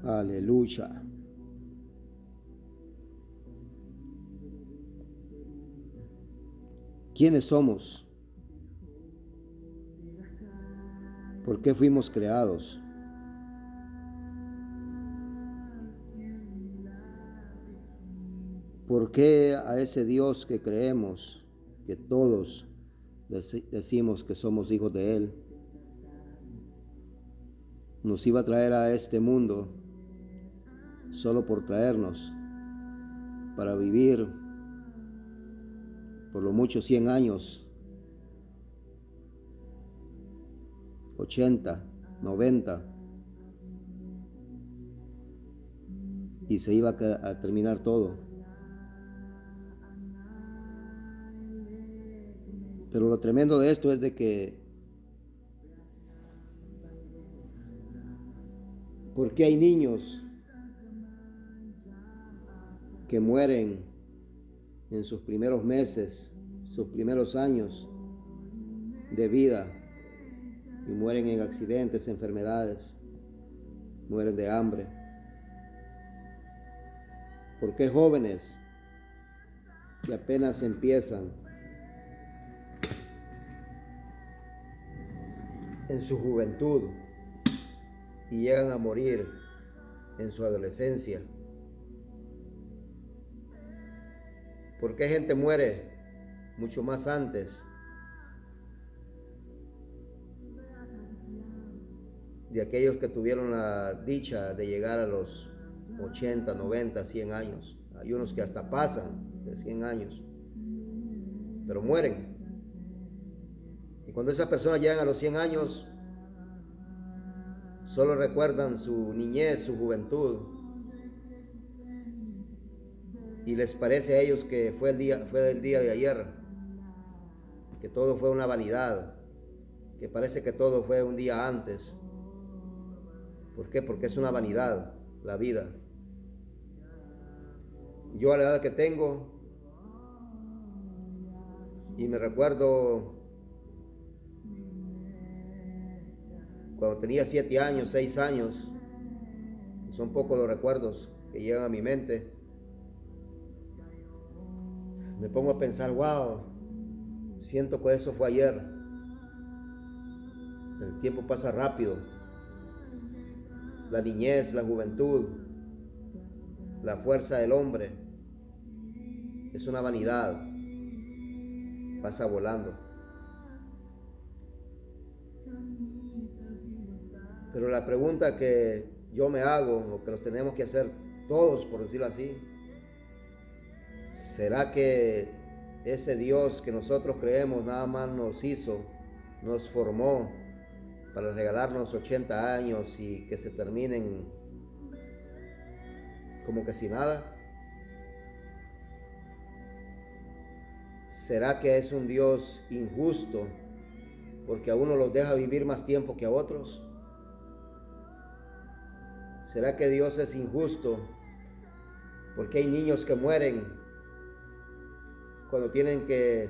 Aleluya. ¿Quiénes somos? ¿Por qué fuimos creados? ¿Por qué a ese Dios que creemos, que todos decimos que somos hijos de Él, nos iba a traer a este mundo solo por traernos para vivir por lo mucho 100 años, 80, 90, y se iba a terminar todo? Pero lo tremendo de esto es de que ¿por qué hay niños que mueren en sus primeros meses, sus primeros años de vida, y mueren en accidentes, enfermedades, mueren de hambre? ¿Por qué jóvenes que apenas empiezan en su juventud y llegan a morir en su adolescencia? ¿Por qué gente muere mucho más antes de aquellos que tuvieron la dicha de llegar a los 80, 90, 100 años? Hay unos que hasta pasan de 100 años, pero mueren. Y cuando esas personas llegan a los 100 años, solo recuerdan su niñez, su juventud, y les parece a ellos que fue el día de ayer, que todo fue una vanidad, que parece que todo fue un día antes. ¿Por qué? Porque es una vanidad la vida. Yo a la edad que tengo, y me recuerdo cuando tenía 7 años, 6 años, son pocos los recuerdos que llegan a mi mente, me pongo a pensar, wow, siento que eso fue ayer. El tiempo pasa rápido. La niñez, la juventud, la fuerza del hombre es una vanidad, pasa volando. Pero la pregunta que yo me hago, o que nos tenemos que hacer todos, por decirlo así, ¿será que ese Dios que nosotros creemos nada más nos hizo, nos formó para regalarnos 80 años y que se terminen como que sin nada? ¿Será que es un Dios injusto porque a uno los deja vivir más tiempo que a otros? ¿Será que Dios es injusto porque hay niños que mueren cuando tienen que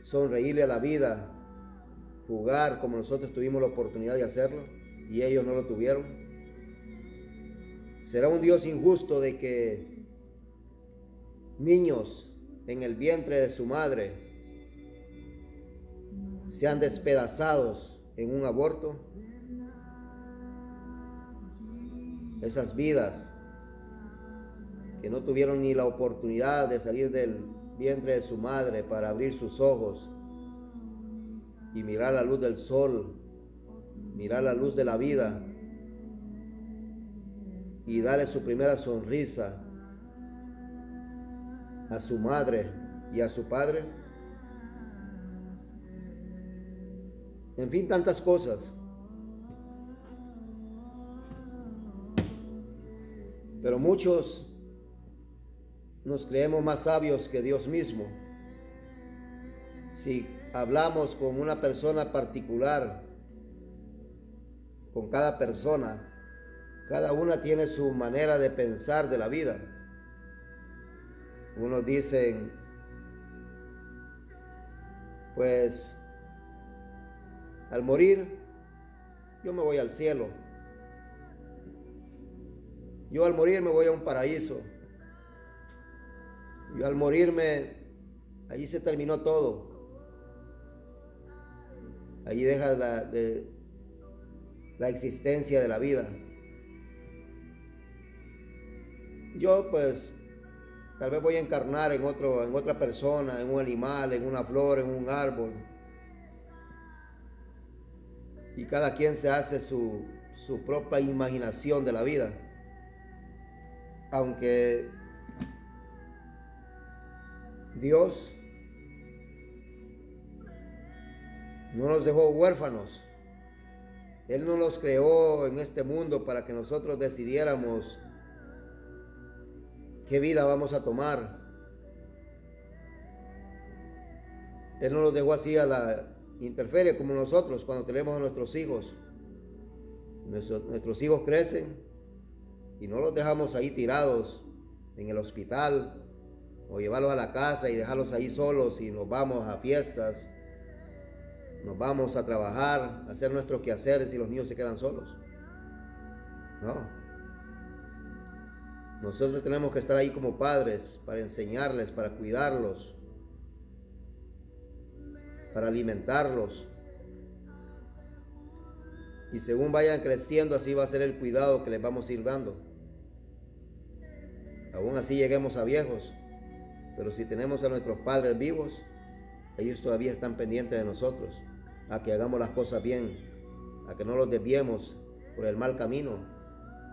sonreírle a la vida, jugar como nosotros tuvimos la oportunidad de hacerlo y ellos no lo tuvieron? ¿Será un Dios injusto de que niños en el vientre de su madre sean despedazados en un aborto? Esas vidas que no tuvieron ni la oportunidad de salir del vientre de su madre para abrir sus ojos y mirar la luz del sol, mirar la luz de la vida y darle su primera sonrisa a su madre y a su padre. En fin, tantas cosas. Pero muchos nos creemos más sabios que Dios mismo. Si hablamos con una persona particular, con cada persona, cada una tiene su manera de pensar de la vida. Unos dicen, pues, al morir, yo me voy al cielo. Yo al morir me voy a un paraíso. Yo al morirme, allí se terminó todo. Allí deja la existencia de la vida. Yo pues tal vez voy a encarnar en otra persona, en un animal, en una flor, en un árbol. Y cada quien se hace su propia imaginación de la vida. Aunque Dios no nos dejó huérfanos. Él no los creó en este mundo para que nosotros decidiéramos qué vida vamos a tomar. Él no los dejó así a la intemperie como nosotros cuando tenemos a nuestros hijos. Nuestros hijos crecen y no los dejamos ahí tirados en el hospital o llevarlos a la casa y dejarlos ahí solos y nos vamos a fiestas, nos vamos a trabajar, a hacer nuestros quehaceres y los niños se quedan solos. No. Nosotros tenemos que estar ahí como padres para enseñarles, para cuidarlos, para alimentarlos. Y según vayan creciendo, así va a ser el cuidado que les vamos a ir dando. Aún así lleguemos a viejos, pero si tenemos a nuestros padres vivos, ellos todavía están pendientes de nosotros, a que hagamos las cosas bien, a que no los desviemos por el mal camino,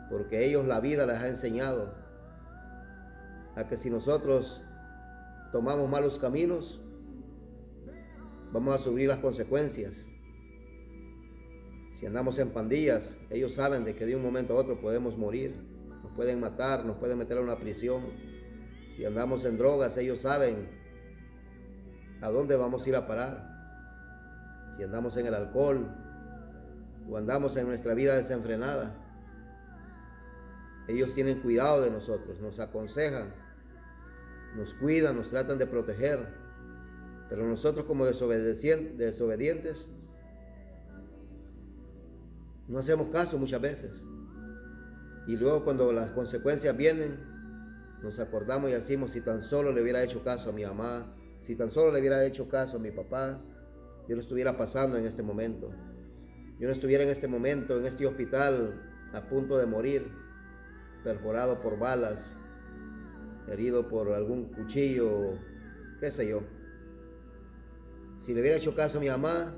porque ellos la vida les ha enseñado a que si nosotros tomamos malos caminos, vamos a sufrir las consecuencias. Si andamos en pandillas, ellos saben de que de un momento a otro podemos morir, nos pueden matar, nos pueden meter a una prisión. Si andamos en drogas, ellos saben a dónde vamos a ir a parar. Si andamos en el alcohol o andamos en nuestra vida desenfrenada, ellos tienen cuidado de nosotros, nos aconsejan, nos cuidan, nos tratan de proteger. Pero nosotros como desobedientes no hacemos caso muchas veces. Y luego cuando las consecuencias vienen, nos acordamos y decimos, si tan solo le hubiera hecho caso a mi mamá, si tan solo le hubiera hecho caso a mi papá, yo no estuviera pasando en este momento. Yo no estuviera en este momento, en este hospital, a punto de morir, perforado por balas, herido por algún cuchillo, qué sé yo. Si le hubiera hecho caso a mi mamá,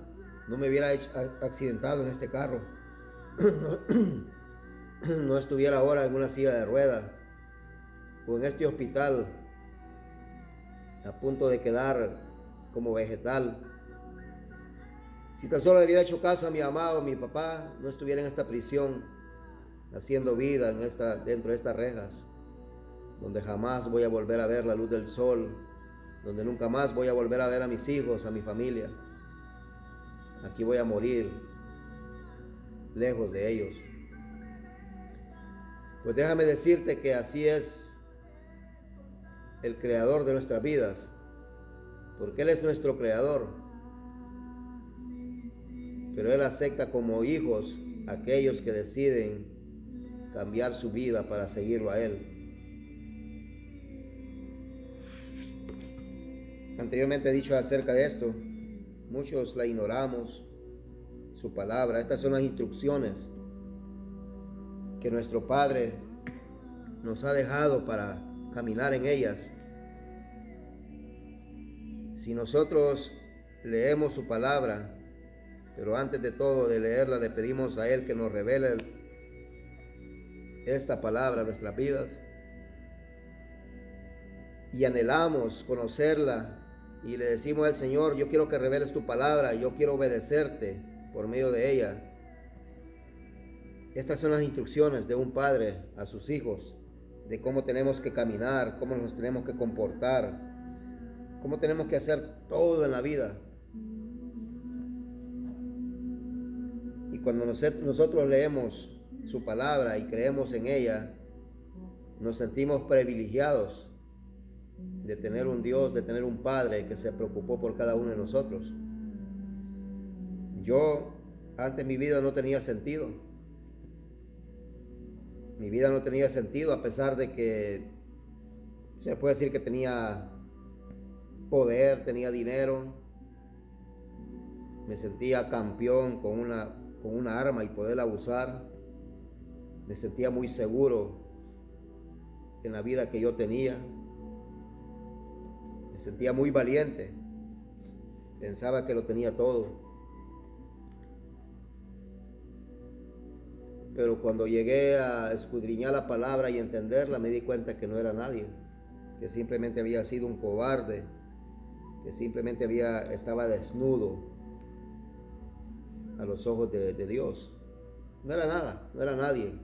no me hubiera accidentado en este carro. No estuviera ahora en una silla de ruedas o en este hospital a punto de quedar como vegetal. Si tan solo le hubiera hecho caso a mi mamá o a mi papá, no estuviera en esta prisión haciendo vida dentro de estas rejas, donde jamás voy a volver a ver la luz del sol, donde nunca más voy a volver a ver a mis hijos, a mi familia. Aquí voy a morir lejos de ellos. Pues déjame decirte que así es el creador de nuestras vidas, porque Él es nuestro creador, pero Él acepta como hijos a aquellos que deciden cambiar su vida para seguirlo a Él. Anteriormente he dicho acerca de esto, muchos la ignoramos, su palabra. Estas son las instrucciones que nuestro Padre nos ha dejado para caminar en ellas. Si nosotros leemos su palabra, pero antes de todo de leerla le pedimos a Él que nos revele esta palabra a nuestras vidas y anhelamos conocerla y le decimos al Señor, yo quiero que reveles tu palabra, yo quiero obedecerte por medio de ella. Estas son las instrucciones de un padre a sus hijos, de cómo tenemos que caminar, cómo nos tenemos que comportar, cómo tenemos que hacer todo en la vida. Y cuando nosotros leemos su palabra y creemos en ella, nos sentimos privilegiados de tener un Dios, de tener un Padre que se preocupó por cada uno de nosotros. Yo, antes mi vida no tenía sentido. Mi vida no tenía sentido a pesar de que se puede decir que tenía poder, tenía dinero. Me sentía campeón con una arma y poderla usar. Me sentía muy seguro en la vida que yo tenía. Me sentía muy valiente. Pensaba que lo tenía todo. Pero cuando llegué a escudriñar la palabra y entenderla, me di cuenta que no era nadie, que simplemente había sido un cobarde, que simplemente estaba desnudo a los ojos de Dios. No era nada, no era nadie.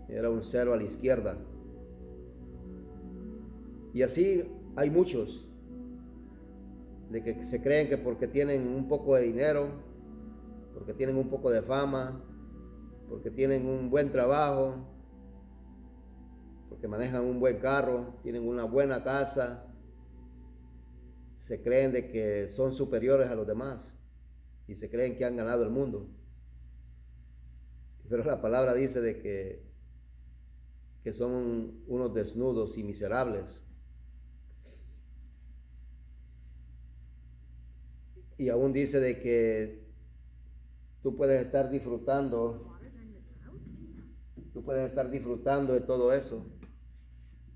Era un cero a la izquierda. Y así hay muchos de que se creen que porque tienen un poco de dinero, porque tienen un poco de fama, porque tienen un buen trabajo, porque manejan un buen carro, tienen una buena casa, se creen de que son superiores a los demás y se creen que han ganado el mundo. Pero la palabra dice de que son unos desnudos y miserables. Y aún dice de que tú puedes estar disfrutando de todo eso,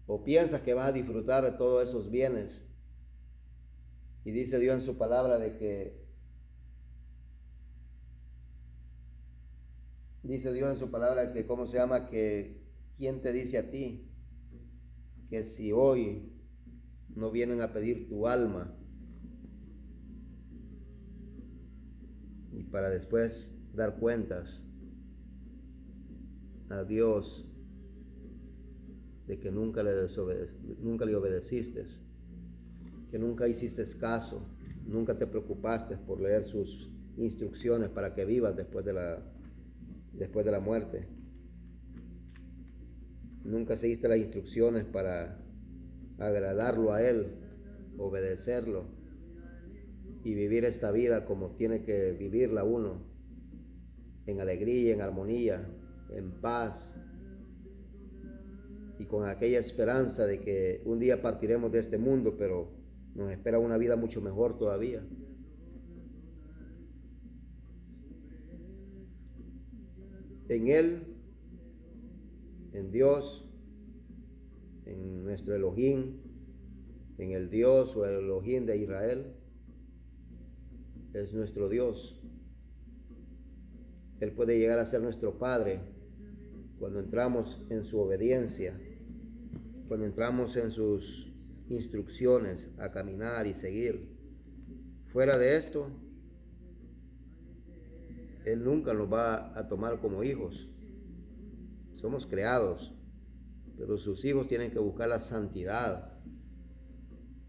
o piensas que vas a disfrutar de todos esos bienes. Y dice Dios en su palabra ¿cómo se llama? Que ¿quién te dice a ti que si hoy no vienen a pedir tu alma y para después dar cuentas a Dios de que nunca le obedeciste, que nunca hiciste caso, nunca te preocupaste por leer sus instrucciones para que vivas después de la muerte? Nunca seguiste las instrucciones para agradarlo a Él, obedecerlo y vivir esta vida como tiene que vivirla uno, en alegría, en armonía, en paz y con aquella esperanza de que un día partiremos de este mundo, pero nos espera una vida mucho mejor todavía. En Él, en Dios, en nuestro Elohim, en el Dios o el Elohim de Israel, es nuestro Dios. Él puede llegar a ser nuestro Padre cuando entramos en su obediencia, cuando entramos en sus instrucciones a caminar y seguir. Fuera de esto, Él nunca nos va a tomar como hijos. Somos creados, pero sus hijos tienen que buscar la santidad.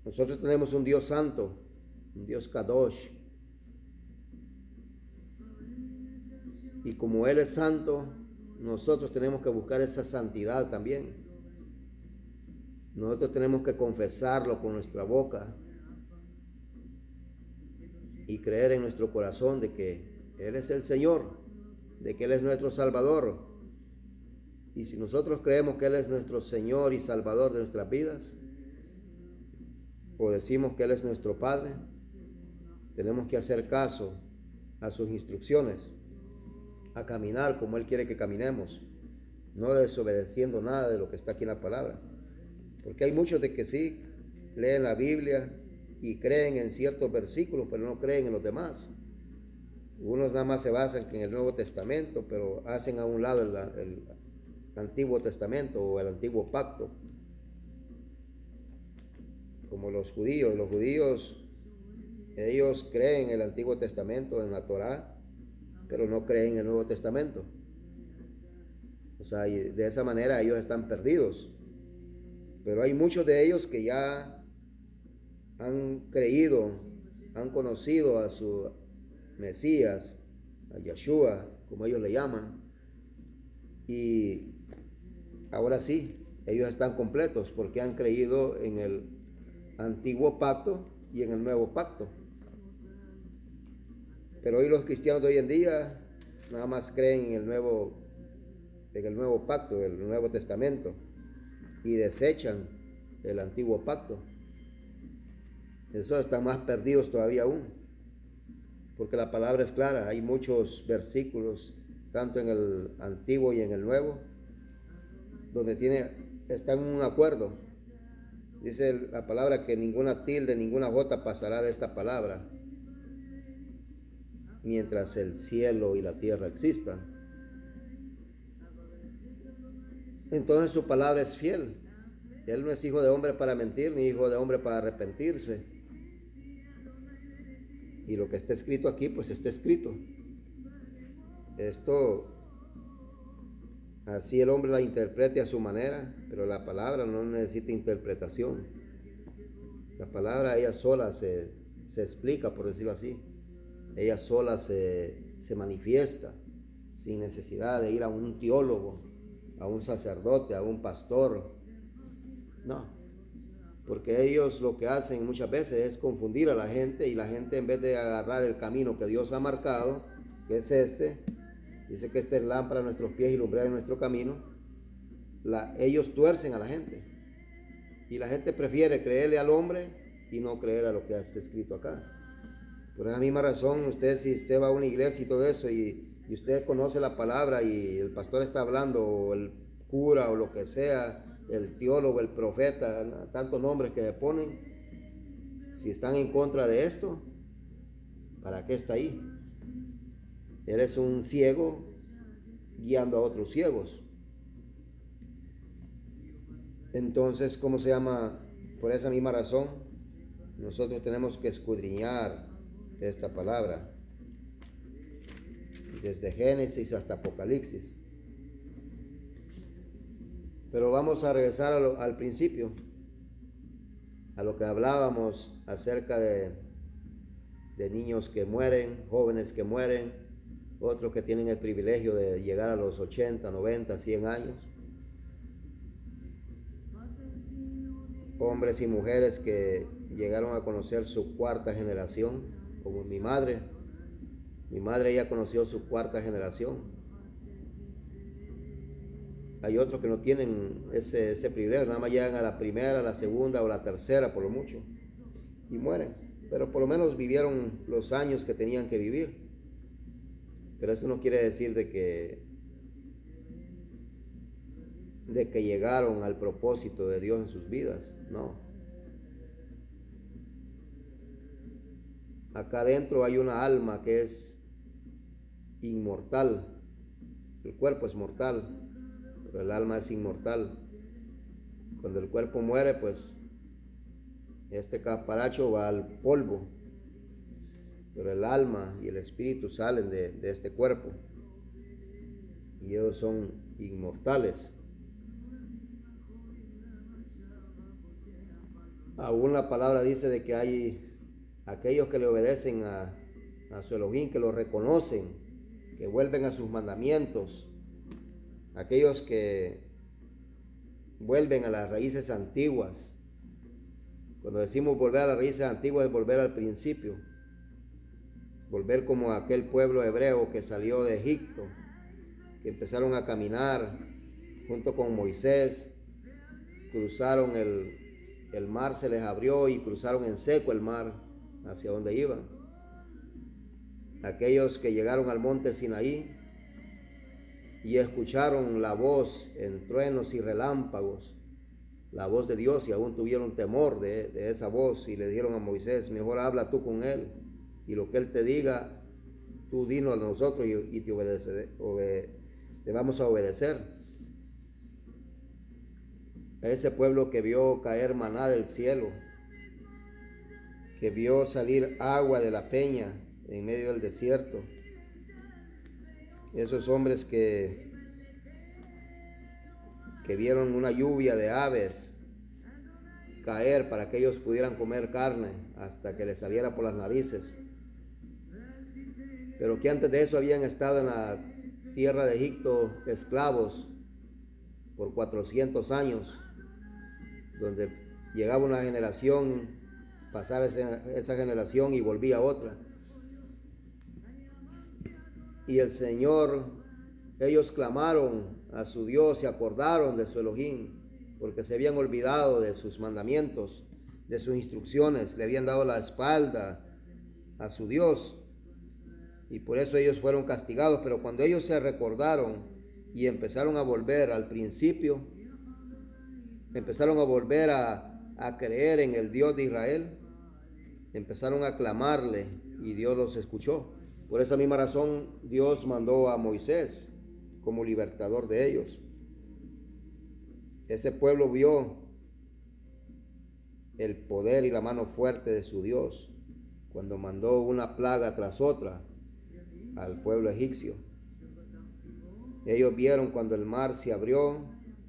Nosotros tenemos un Dios santo, un Dios Kadosh. Y como Él es santo, nosotros tenemos que buscar esa santidad también. Nosotros tenemos que confesarlo con nuestra boca y creer en nuestro corazón de que Él es el Señor, de que Él es nuestro Salvador. Y si nosotros creemos que Él es nuestro Señor y Salvador de nuestras vidas, o decimos que Él es nuestro Padre, tenemos que hacer caso a sus instrucciones, a caminar como Él quiere que caminemos, no desobedeciendo nada de lo que está aquí en la palabra. Porque hay muchos de que sí leen la Biblia y creen en ciertos versículos, pero no creen en los demás. Unos nada más se basan en el Nuevo Testamento, pero hacen a un lado el Antiguo Testamento o el Antiguo Pacto. Como los judíos. Los judíos, ellos creen en el Antiguo Testamento, en la Torá, pero no creen en el Nuevo Testamento. O sea, y de esa manera ellos están perdidos. Pero hay muchos de ellos que ya han creído, han conocido a su Mesías, a Yeshua, como ellos le llaman. Y ahora sí, ellos están completos porque han creído en el Antiguo Pacto y en el Nuevo Pacto. Pero hoy los cristianos de hoy en día nada más creen en el Nuevo en el nuevo pacto, el Nuevo Testamento, y desechan el antiguo pacto. Eso están más perdidos todavía aún, porque la palabra es clara. Hay muchos versículos, tanto en el antiguo y en el nuevo, donde están en un acuerdo. Dice la palabra que ninguna tilde, ninguna jota pasará de esta palabra mientras el cielo y la tierra existan. Entonces su palabra es fiel. Él no es hijo de hombre para mentir, ni hijo de hombre para arrepentirse. Y lo que está escrito aquí, pues está escrito. Esto, así el hombre la interprete a su manera, pero la palabra no necesita interpretación. La palabra ella sola se explica, por decirlo así. Ella sola se manifiesta sin necesidad de ir a un teólogo, a un sacerdote, a un pastor. No, porque ellos lo que hacen muchas veces es confundir a la gente, y la gente, en vez de agarrar el camino que Dios ha marcado, que es dice que es lámpara a nuestros pies y lumbrera en nuestro camino, ellos tuercen a la gente, y la gente prefiere creerle al hombre y no creer a lo que está escrito acá. Por esa misma razón, si usted va a una iglesia y todo eso, y usted conoce la palabra y el pastor está hablando, o el cura, o lo que sea, el teólogo, el profeta, tantos nombres que le ponen, si están en contra de esto, ¿para qué está ahí? Eres un ciego guiando a otros ciegos. Entonces, ¿cómo se llama? Por esa misma razón, nosotros tenemos que escudriñar esta palabra desde Génesis hasta Apocalipsis. Pero vamos a regresar al principio, a lo que hablábamos acerca de niños que mueren, jóvenes que mueren, otros que tienen el privilegio de llegar a los 80, 90, 100 años. Hombres y mujeres que llegaron a conocer su cuarta generación, como mi madre. Mi madre ya conoció su cuarta generación. Hay otros que no tienen ese privilegio, nada más llegan a la primera, a la segunda o la tercera por lo mucho, y mueren. Pero por lo menos vivieron los años que tenían que vivir. Pero eso no quiere decir de que llegaron al propósito de Dios en sus vidas, no. Acá adentro hay una alma que es inmortal. El cuerpo es mortal, pero el alma es inmortal. Cuando el cuerpo muere, pues este caparacho va al polvo, pero el alma y el espíritu salen de este cuerpo, y ellos son inmortales. Aún la palabra dice de que hay aquellos que le obedecen a su Elohim, que lo reconocen, que vuelven a sus mandamientos, aquellos que vuelven a las raíces antiguas. Cuando decimos volver a las raíces antiguas, es volver al principio, volver como aquel pueblo hebreo que salió de Egipto, que empezaron a caminar junto con Moisés, cruzaron el mar, se les abrió y cruzaron en seco el mar hacia donde iban. Aquellos que llegaron al monte Sinaí y escucharon la voz en truenos y relámpagos, la voz de Dios, y aún tuvieron temor de esa voz, y le dijeron a Moisés: mejor habla tú con él, y lo que él te diga, tú dinos a nosotros y te vamos a obedecer. A ese pueblo que vio caer maná del cielo, que vio salir agua de la peña en medio del desierto, esos hombres que vieron una lluvia de aves caer para que ellos pudieran comer carne hasta que les saliera por las narices, pero que antes de eso habían estado en la tierra de Egipto esclavos por 400 años, donde llegaba una generación, pasaba esa generación y volvía otra. Y el Señor Ellos clamaron a su Dios y acordaron de su Elohim, porque se habían olvidado de sus mandamientos, de sus instrucciones, le habían dado la espalda a su Dios, y por eso ellos fueron castigados. Pero cuando ellos se recordaron y empezaron a volver al principio, empezaron a volver a creer en el Dios de Israel, empezaron a clamarle y Dios los escuchó. Por esa misma razón Dios mandó a Moisés como libertador de ellos. Ese pueblo vio el poder y la mano fuerte de su Dios cuando mandó una plaga tras otra al pueblo egipcio. Ellos vieron cuando el mar se abrió,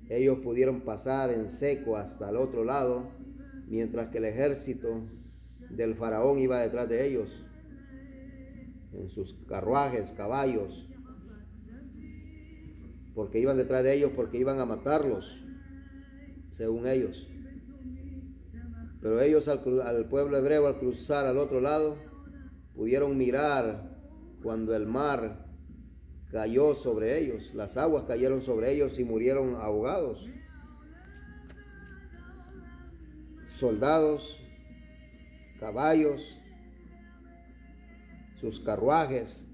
ellos pudieron pasar en seco hasta el otro lado, mientras que el ejército del faraón iba detrás de ellos en sus carruajes, caballos, porque iban detrás de ellos, porque iban a matarlos, según ellos. Pero ellos, al pueblo hebreo, al cruzar al otro lado, pudieron mirar cuando el mar cayó sobre ellos, las aguas cayeron sobre ellos y murieron ahogados. Soldados, caballos, sus carruajes,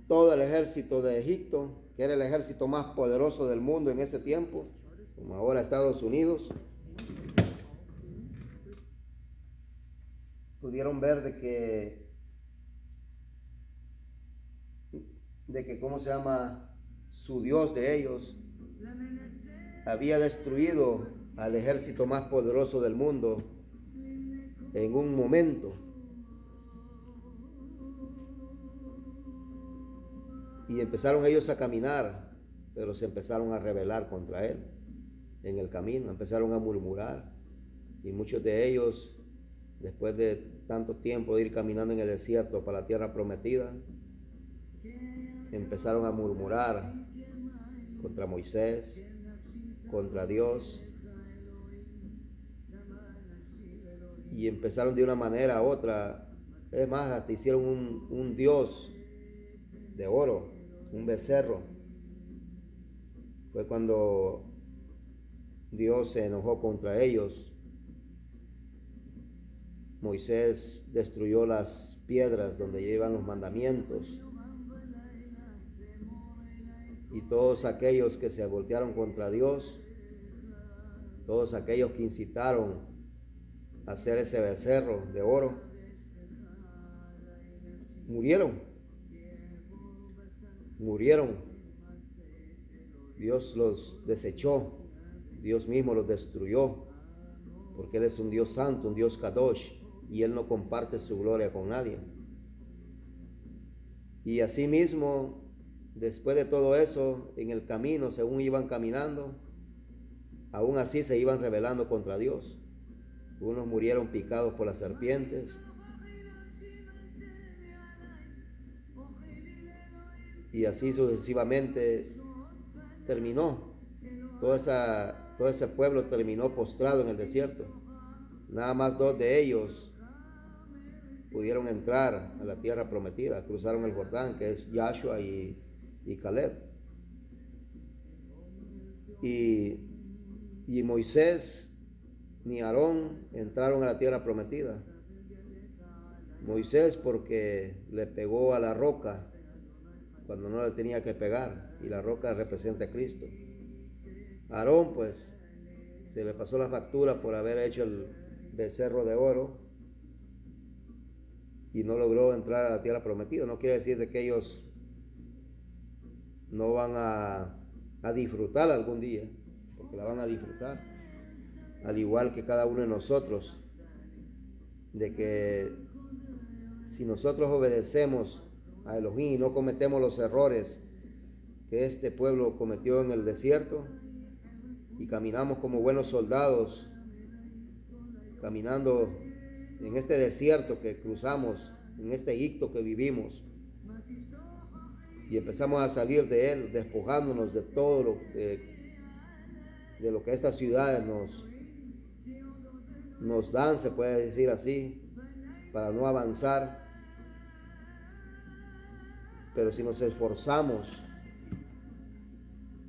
todo el ejército de Egipto, que era el ejército más poderoso del mundo en ese tiempo, como ahora Estados Unidos, pudieron ver de que ¿cómo se llama? Su Dios de ellos había destruido al ejército más poderoso del mundo en un momento. Y empezaron ellos a caminar, pero se empezaron a rebelar contra él en el camino, empezaron a murmurar. Y muchos de ellos, después de tanto tiempo de ir caminando en el desierto para la tierra prometida, empezaron a murmurar contra Moisés, contra Dios, y empezaron de una manera a otra. Es más, hasta hicieron un dios de oro, un becerro. Fue cuando Dios se enojó contra ellos. Moisés destruyó las piedras donde llevan los mandamientos, y todos aquellos que se voltearon contra Dios, todos aquellos que incitaron a hacer ese becerro de oro, murieron. Dios los desechó, Dios mismo los destruyó, porque Él es un Dios santo, un Dios Kadosh, y Él no comparte su gloria con nadie. Y asimismo, después de todo eso, en el camino, según iban caminando, aún así se iban rebelando contra Dios. Unos murieron picados por las serpientes, y así sucesivamente terminó. Todo ese pueblo terminó postrado en el desierto. Nada más 2 de ellos pudieron entrar a la tierra prometida, cruzaron el Jordán, que es Yahshua y Caleb. Y Moisés ni Aarón entraron a la tierra prometida. Moisés porque le pegó a la roca cuando no le tenía que pegar, y la roca representa a Cristo. Aarón pues se le pasó la factura por haber hecho el becerro de oro y no logró entrar a la tierra prometida. No quiere decir de que ellos no van a disfrutar algún día, porque la van a disfrutar, al igual que cada uno de nosotros, de que si nosotros obedecemos a Elohim y no cometemos los errores que este pueblo cometió en el desierto, y caminamos como buenos soldados, caminando en este desierto que cruzamos, en este Egipto que vivimos, y empezamos a salir de él, despojándonos de todo de lo que estas ciudades nos dan, se puede decir así, para no avanzar. Pero si nos esforzamos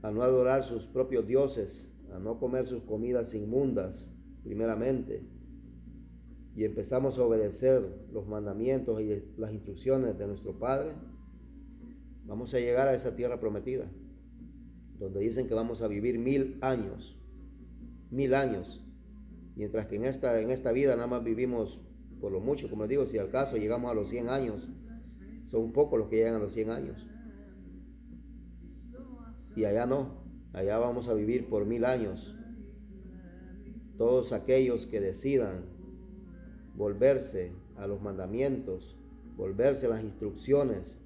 a no adorar sus propios dioses, a no comer sus comidas inmundas, primeramente, y empezamos a obedecer los mandamientos y las instrucciones de nuestro Padre, vamos a llegar a esa tierra prometida, donde dicen que vamos a vivir 1000 años, 1000 años, mientras que en esta vida nada más vivimos por lo mucho, como les digo, si al caso llegamos a los 100 años, son pocos los que llegan a los 100 años, y allá no, allá vamos a vivir por 1000 años. Todos aquellos que decidan volverse a los mandamientos, volverse a las instrucciones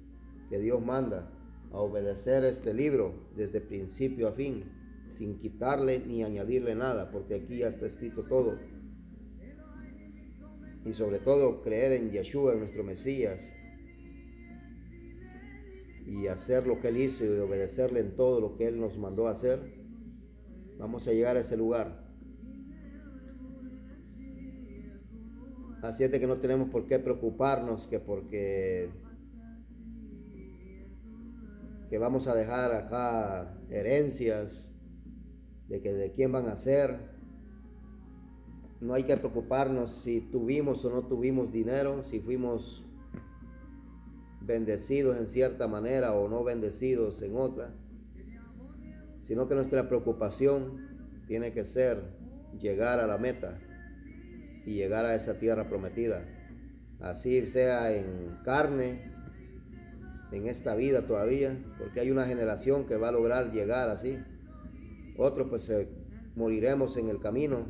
que Dios manda, a obedecer este libro desde principio a fin, sin quitarle ni añadirle nada, porque aquí ya está escrito todo. Y sobre todo creer en Yeshua, en nuestro Mesías, y hacer lo que Él hizo y obedecerle en todo lo que Él nos mandó a hacer, vamos a llegar a ese lugar. Así es de que no tenemos por qué preocuparnos que vamos a dejar acá herencias, de que de quién van a ser. No hay que preocuparnos si tuvimos o no tuvimos dinero, si fuimos bendecidos en cierta manera o no bendecidos en otra, sino que nuestra preocupación tiene que ser llegar a la meta y llegar a esa tierra prometida, así sea en carne, en esta vida todavía, porque hay una generación que va a lograr llegar así. Otros pues moriremos en el camino,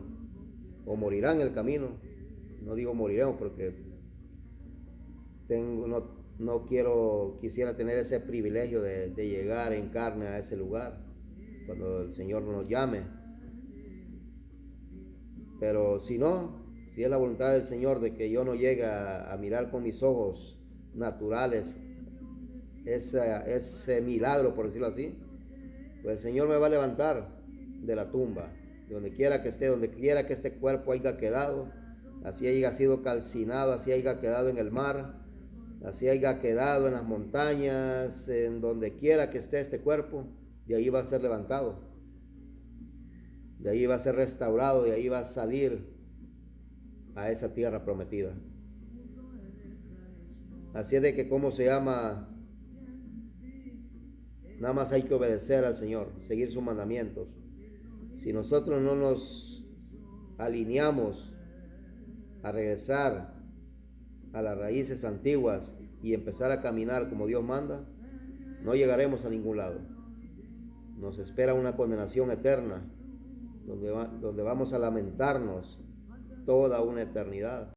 o morirán en el camino. No digo moriremos porque quisiera tener ese privilegio de llegar en carne a ese lugar cuando el Señor nos llame. Pero si no, si es la voluntad del Señor de que yo no llegue a mirar con mis ojos naturales ese milagro, por decirlo así, pues el Señor me va a levantar de la tumba, donde quiera que esté, donde quiera que este cuerpo haya quedado, así haya sido calcinado, así haya quedado en el mar, así haya quedado en las montañas, en donde quiera que esté este cuerpo, de ahí va a ser levantado, de ahí va a ser restaurado, de ahí va a salir a esa tierra prometida. Así es de que, ¿cómo se llama? Nada más hay que obedecer al Señor, seguir sus mandamientos. Si nosotros no nos alineamos a regresar a las raíces antiguas y empezar a caminar como Dios manda, no llegaremos a ningún lado. Nos espera una condenación eterna, donde vamos a lamentarnos toda una eternidad.